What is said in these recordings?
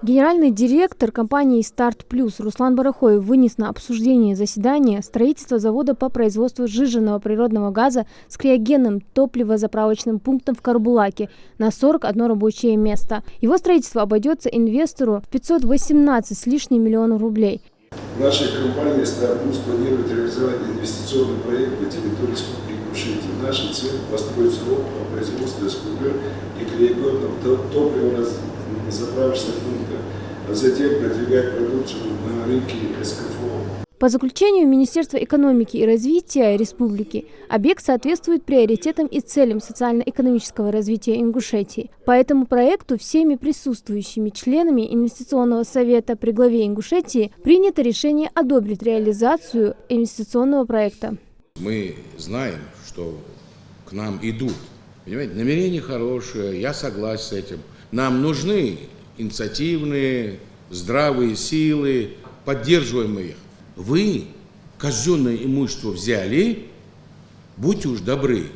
Генеральный директор компании «Старт Плюс» Руслан Барахоев вынес на обсуждение заседания строительство завода по производству сжиженного природного газа с криогенным топливозаправочным пунктом в Карбулаке на 41 рабочее место. Его строительство обойдется инвестору в 518 с лишним миллионов рублей. Наша компания «Старт Плюс» планирует реализовать инвестиционный проект на территории Республики Ингушетия. Наша цель – построить завод по производству СПГ и криогенного топливозаправочных пунктов, а затем продвигать продукцию на рынке СКФО. По заключению Министерства экономики и развития республики, объект соответствует приоритетам и целям социально-экономического развития Ингушетии. По этому проекту всеми присутствующими членами Инвестиционного совета при главе Ингушетии принято решение одобрить реализацию инвестиционного проекта. Мы знаем, что к нам идут. Понимаете, намерения хорошие, я согласен с этим. Нам нужны инициативные, здравые силы, поддерживаем их. Вы казенное имущество взяли, будьте уж добры,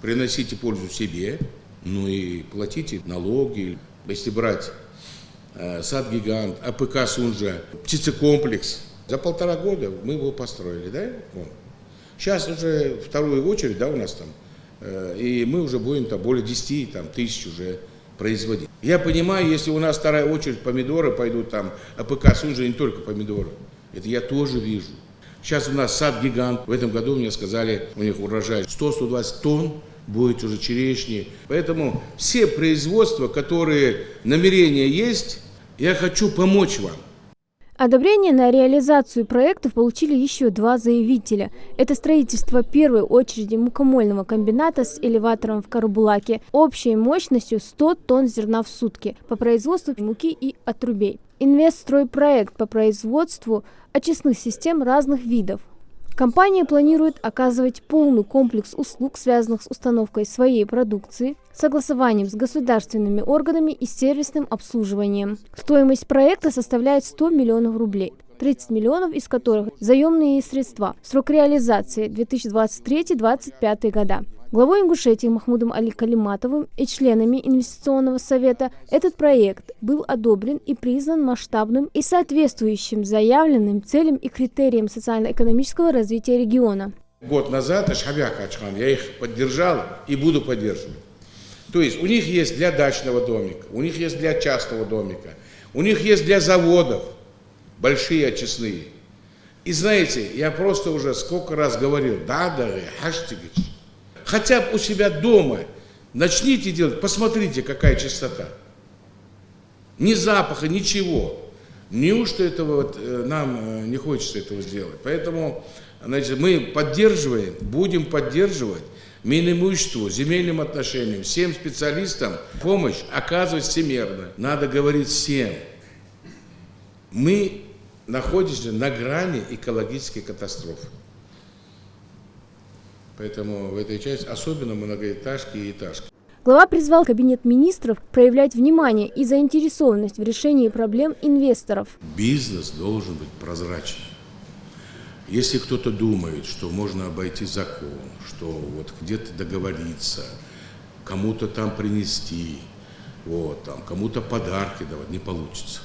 приносите пользу себе, ну и платите налоги. Если брать сад-гигант, АПК Сунжа, птицекомплекс, за 1,5 года мы его построили, да? Сейчас уже вторую очередь, да, у нас там, и мы уже будем там более 10 тысяч уже производить. Я понимаю, если у нас вторая очередь помидоры пойдут там, АПК Сунжа не только помидоры. Это я тоже вижу. Сейчас у нас сад-гигант. В этом году мне сказали, у них урожай 100-120 тонн будет уже черешни. Поэтому все производства, которые намерения есть, я хочу помочь вам. Одобрение на реализацию проектов получили еще 2 заявителя. Это строительство первой очереди мукомольного комбината с элеватором в Карбулаке общей мощностью 100 тонн зерна в сутки по производству муки и отрубей. Инвестстройпроект по производству очистных систем разных видов. Компания планирует оказывать полный комплекс услуг, связанных с установкой своей продукции, согласованием с государственными органами и сервисным обслуживанием. Стоимость проекта составляет 100 миллионов рублей, 30 миллионов из которых заемные средства. Срок реализации 2023-2025 года. Главой Ингушетии Махмудом Али Калиматовым и членами Инвестиционного совета этот проект был одобрен и признан масштабным и соответствующим заявленным целям и критериям социально-экономического развития региона. Год назад я их поддержал и буду поддерживать. То есть у них есть для дачного домика, у них есть для частного домика, у них есть для заводов большие очистные. И знаете, я просто уже сколько раз говорил, Хаштигович, хотя бы у себя дома начните делать, посмотрите, какая чистота. Ни запаха, ничего. Неужто этого нам не хочется этого сделать? Поэтому значит, мы поддерживаем, будем поддерживать Минимуществу, земельным отношениям, всем специалистам помощь оказывать всемерно. Надо говорить всем. Мы находимся на грани экологической катастрофы. Поэтому в этой части особенно многоэтажки и этажки. Глава призвал Кабинет министров проявлять внимание и заинтересованность в решении проблем инвесторов. Бизнес должен быть прозрачным. Если кто-то думает, что можно обойти закон, что вот где-то договориться, кому-то там принести, кому-то подарки давать, не получится.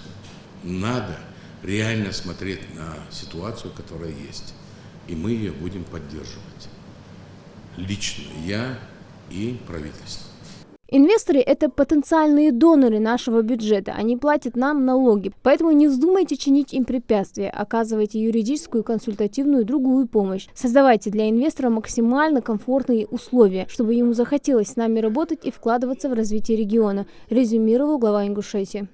Надо реально смотреть на ситуацию, которая есть. И мы ее будем поддерживать. Лично я и правительство. Инвесторы – это потенциальные доноры нашего бюджета. Они платят нам налоги. Поэтому не вздумайте чинить им препятствия. Оказывайте юридическую, консультативную и другую помощь. Создавайте для инвестора максимально комфортные условия, чтобы ему захотелось с нами работать и вкладываться в развитие региона, резюмировал глава Ингушетии.